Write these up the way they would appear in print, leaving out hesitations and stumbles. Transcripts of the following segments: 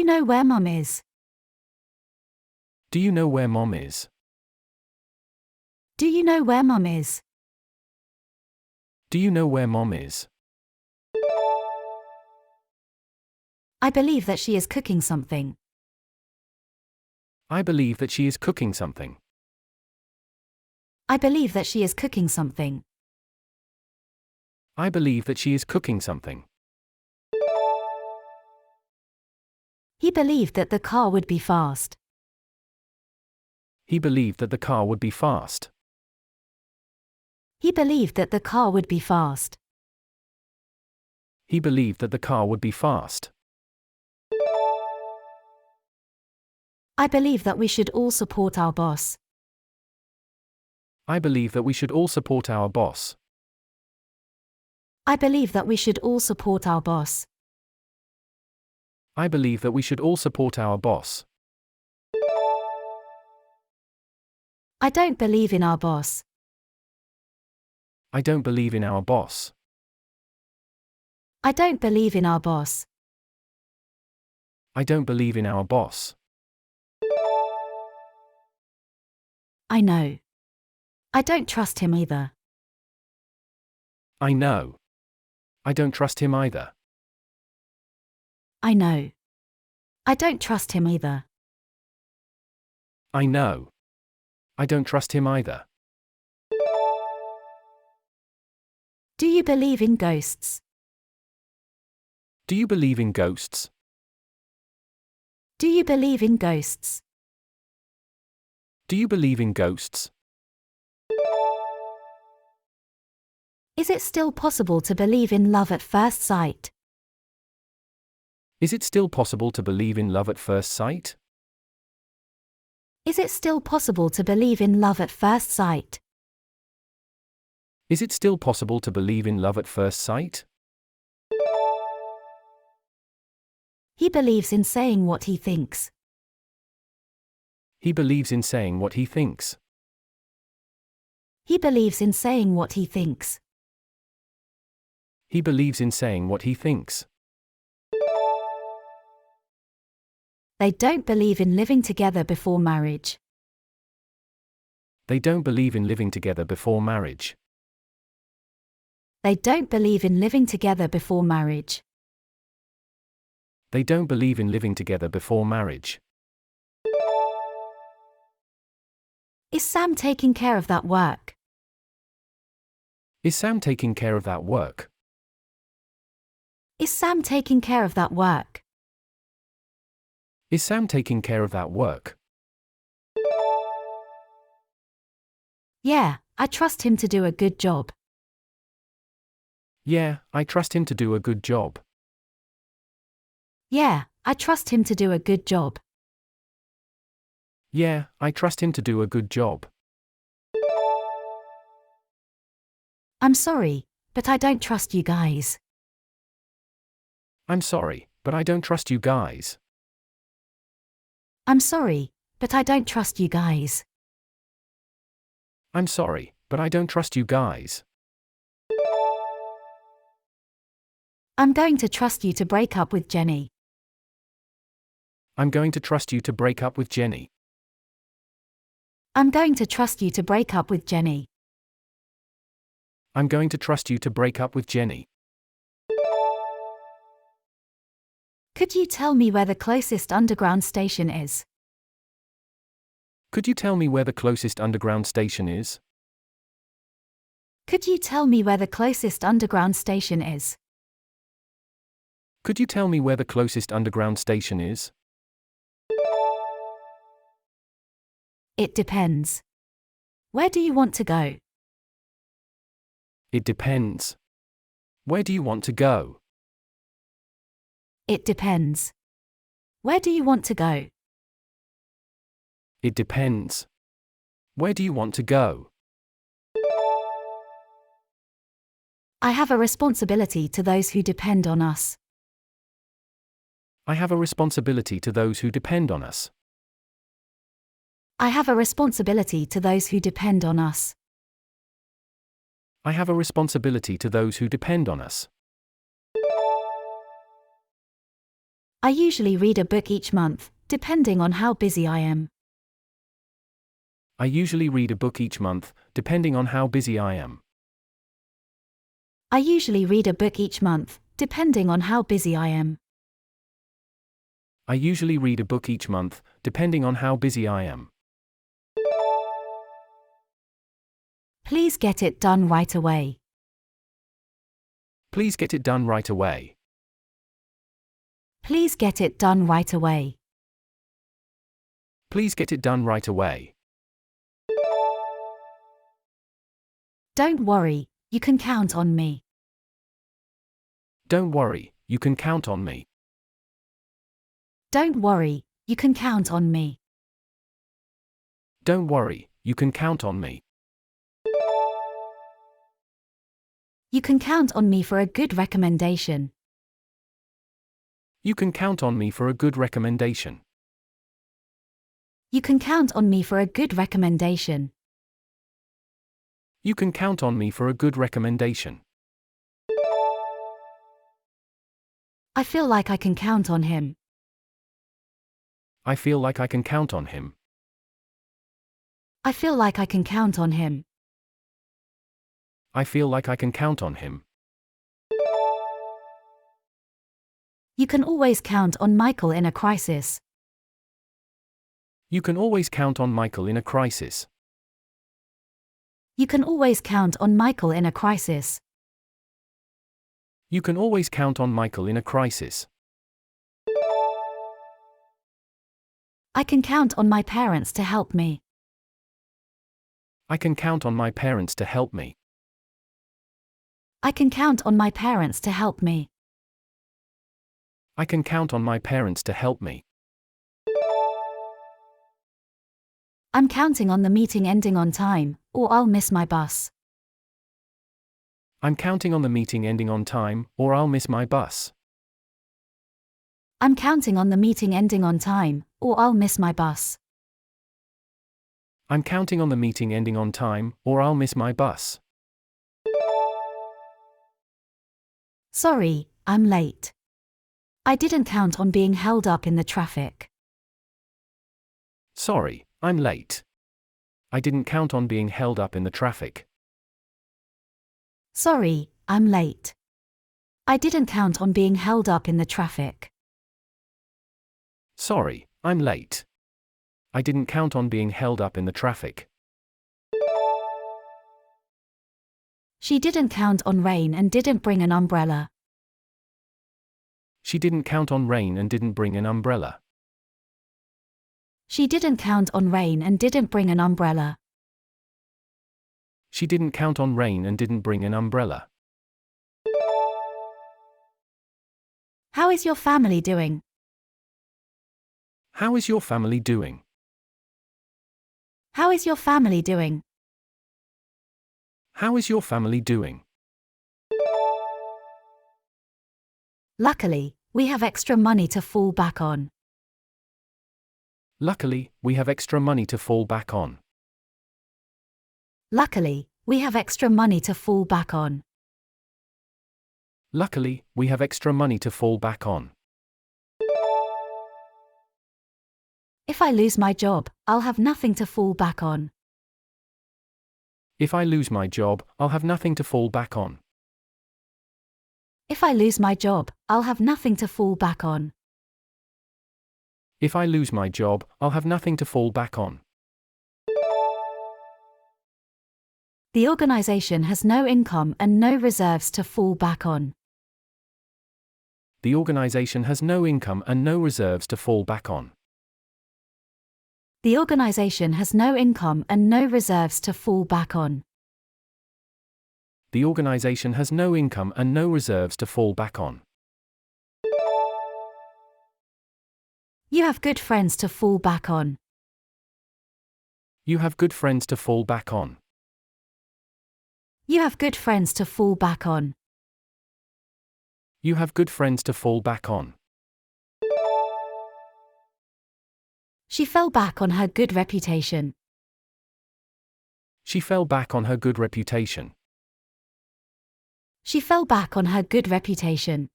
you know where Mum is? Do you know where Mom is? Do you know where Mum is? Do you know where Mom is? I believe that she is cooking something. I believe that she is cooking something. I believe that she is cooking something. I believe that she is cooking something. He believed that the car would be fast. He believed that the car would be fast. He believed that the car would be fast. He believed that the car would be fast. I believe that we should all support our boss. I believe that we should all support our boss. I believe that we should all support our boss. I believe that we should all support our boss. I don't believe in our boss. I don't believe in our boss. I don't believe in our boss. I don't believe in our boss. I know. I don't trust him either. I know. I don't trust him either. I know. I don't trust him either. I know. I don't trust him either. Do you believe in ghosts? Do you believe in ghosts? Do you believe in ghosts? Do you believe in ghosts? Is it still possible to believe in love at first sight? Is it still possible to believe in love at first sight? Is it still possible to believe in love at first sight? Is it still possible to believe in love at first sight? He believes in saying what he thinks. He believes in saying what he thinks. He believes in saying what he thinks. He believes in saying what he thinks. They don't believe in living together before marriage. They don't believe in living together before marriage. They don't believe in living together before marriage. They don't believe in living together before marriage. Is Sam taking care of that work? Is Sam taking care of that work? Is Sam taking care of that work? Is Sam taking care of that work? Yeah, I trust him to do a good job. Yeah, I trust him to do a good job. Yeah, I trust him to do a good job. Yeah, I trust him to do a good job. I'm sorry, but I don't trust you guys. I'm sorry, but I don't trust you guys. I'm sorry, but I don't trust you guys. I'm sorry, but I don't trust you guys. I'm going to trust you to break up with Jenny. I'm going to trust you to break up with Jenny. I'm going to trust you to break up with Jenny. I'm going to trust you to break up with Jenny. Could you tell me where the closest underground station is? Could you tell me where the closest underground station is? Could you tell me where the closest underground station is? Could you tell me where the closest underground station is? It depends. Where do you want to go? It depends. Where do you want to go? It depends. Where do you want to go? It depends. Where do you want to go? I have a responsibility to those who depend on us. I have a responsibility to those who depend on us. I have a responsibility to those who depend on us. I have a responsibility to those who depend on us. I usually read a book each month, depending on how busy I am. I usually read a book each month, depending on how busy I am. I usually read a book each month, depending on how busy I am. I usually read a book each month, depending on how busy I am. Please get it done right away. Please get it done right away. Please get it done right away. Please get it done right away. Don't worry, you can count on me. Don't worry, you can count on me. Don't worry, you can count on me. Don't worry, you can count on me. You can count on me for a good recommendation. You can count on me for a good recommendation. You can count on me for a good recommendation. You can count on me for a good recommendation. I feel like I can count on him. I feel like I can count on him. I feel like I can count on him. I feel like I can count on him. You can always count on Michael in a crisis. You can always count on Michael in a crisis. You can always count on Michael in a crisis. You can always count on Michael in a crisis. I can count on my parents to help me. I can count on my parents to help me. I can count on my parents to help me. I can count on my parents to help me. I'm counting on the meeting ending on time, or I'll miss my bus. I'm counting on the meeting ending on time, or I'll miss my bus. I'm counting on the meeting ending on time, or I'll miss my bus. I'm counting on the meeting ending on time, or I'll miss my bus. Sorry, I'm late. I didn't count on being held up in the traffic. Sorry, I'm late. I didn't count on being held up in the traffic. Sorry, I'm late. I didn't count on being held up in the traffic. Sorry, I'm late. I didn't count on being held up in the traffic. She didn't count on rain and didn't bring an umbrella. She didn't count on rain and didn't bring an umbrella. She didn't count on rain and didn't bring an umbrella. She didn't count on rain and didn't bring an umbrella. How is your family doing? How is your family doing? How is your family doing? How is your family doing? Luckily, we have extra money to fall back on. Luckily, we have extra money to fall back on. Luckily, we have extra money to fall back on. Luckily, we have extra money to fall back on. If I lose my job, I'll have nothing to fall back on. If I lose my job, I'll have nothing to fall back on. If I lose my job, I'll have nothing to fall back on. If I lose my job, I'll have nothing to fall back on. The organization has no income and no reserves to fall back on. The organization has no income and no reserves to fall back on. The organization has no income and no reserves to fall back on. The organization has no income and no reserves to fall back on. You have good friends to fall back on. You have good friends to fall back on. You have good friends to fall back on. You have good friends to fall back on. She fell back on her good reputation. She fell back on her good reputation. She fell back on her good reputation.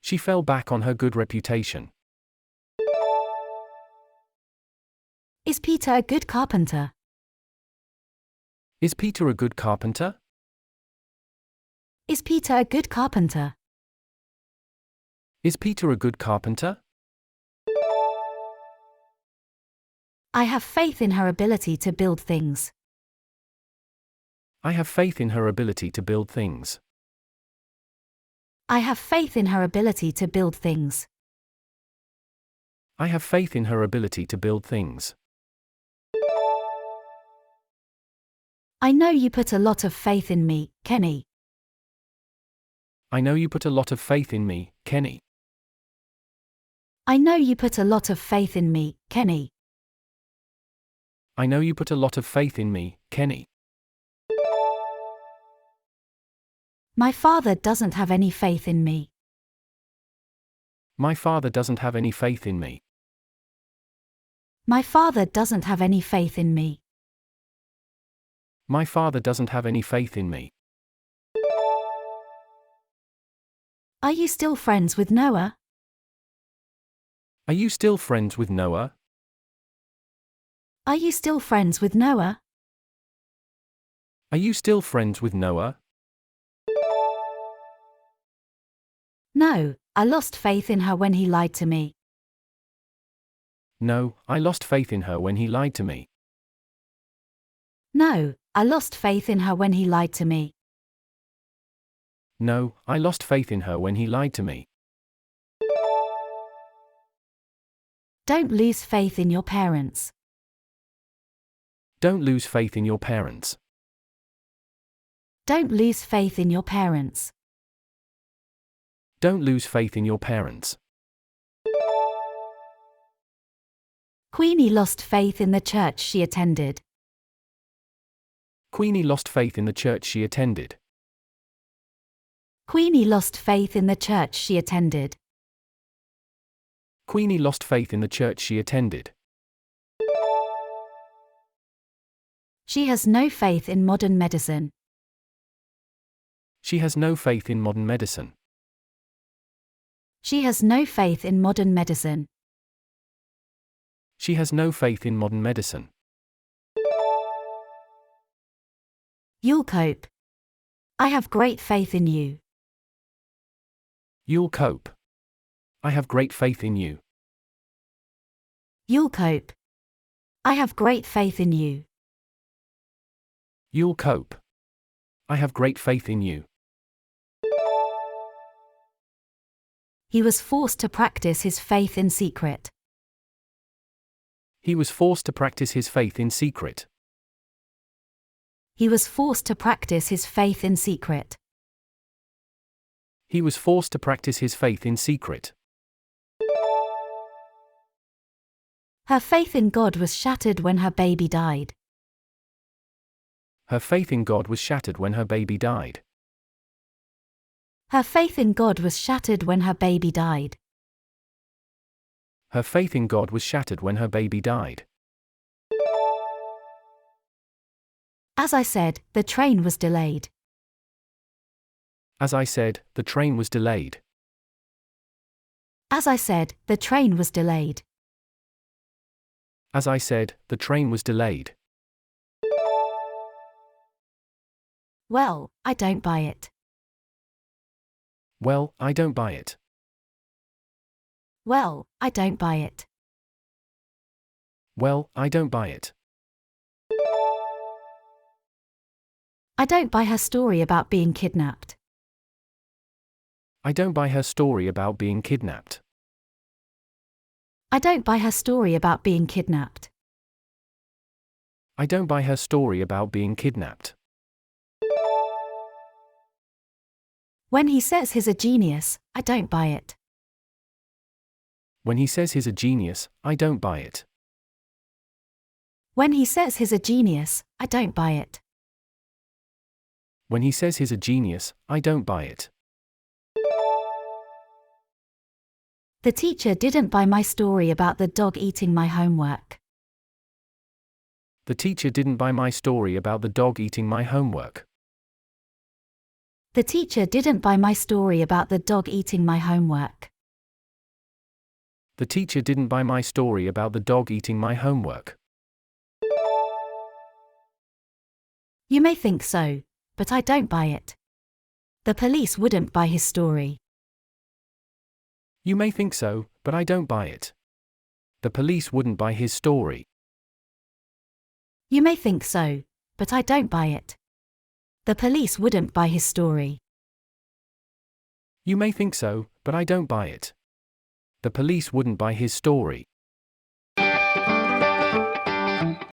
She fell back on her good reputation. Is Peter a good carpenter? Is Peter a good carpenter? Is Peter a good carpenter? Is Peter a good carpenter? I have faith in her ability to build things. I have faith in her ability to build things. I have faith in her ability to build things. I have faith in her ability to build things. I know you put a lot of faith in me, Kenny. I know you put a lot of faith in me, Kenny. I know you put a lot of faith in me, Kenny. I know you put a lot of faith in me, Kenny. My father doesn't have any faith in me. My father doesn't have any faith in me. My father doesn't have any faith in me. My father doesn't have any faith in me. Are you still friends with Noah? Are you still friends with Noah? Are you still friends with Noah? Are you still friends with Noah? No, I lost faith in her when he lied to me. No, I lost faith in her when he lied to me. No, I lost faith in her when he lied to me. No, I lost faith in her when he lied to me. Don't lose faith in your parents. Don't lose faith in your parents. Don't lose faith in your parents. Don't lose faith in your parents. Queenie lost faith in the church she attended. Queenie lost faith in the church she attended. Queenie lost faith in the church she attended. Queenie lost faith in the church she attended. She has no faith in modern medicine. She has no faith in modern medicine. She has no faith in modern medicine. She has no faith in modern medicine. You'll cope. I have great faith in you. You'll cope. I have great faith in you. You'll cope. I have great faith in you. You'll cope. I have great faith in you. He was forced to practice his faith in secret. He was forced to practice his faith in secret. He was forced to practice his faith in secret. He was forced to practice his faith in secret. Her faith in God was shattered when her baby died. Her faith in God was shattered when her baby died. Her faith in God was shattered when her baby died. Her faith in God was shattered when her baby died. As I said, the train was delayed. As I said, the train was delayed. As I said, the train was delayed. As I said, the train was delayed. Well, I don't buy it. Well, I don't buy it. Well, I don't buy it. Well, I don't buy it. I don't buy her story about being kidnapped. I don't buy her story about being kidnapped. I don't buy her story about being kidnapped. I don't buy her story about being kidnapped. When he says he's a genius, I don't buy it. When he says he's a genius, I don't buy it. When he says he's a genius, I don't buy it. When he says he's a genius, I don't buy it. The teacher didn't buy my story about the dog eating my homework. The teacher didn't buy my story about the dog eating my homework. The teacher didn't buy my story about the dog eating my homework. The teacher didn't buy my story about the dog eating my homework. You may think so, but I don't buy it. The police wouldn't buy his story. You may think so, but I don't buy it. The police wouldn't buy his story. You may think so, but I don't buy it. The police wouldn't buy his story. You may think so, but I don't buy it. The police wouldn't buy his story.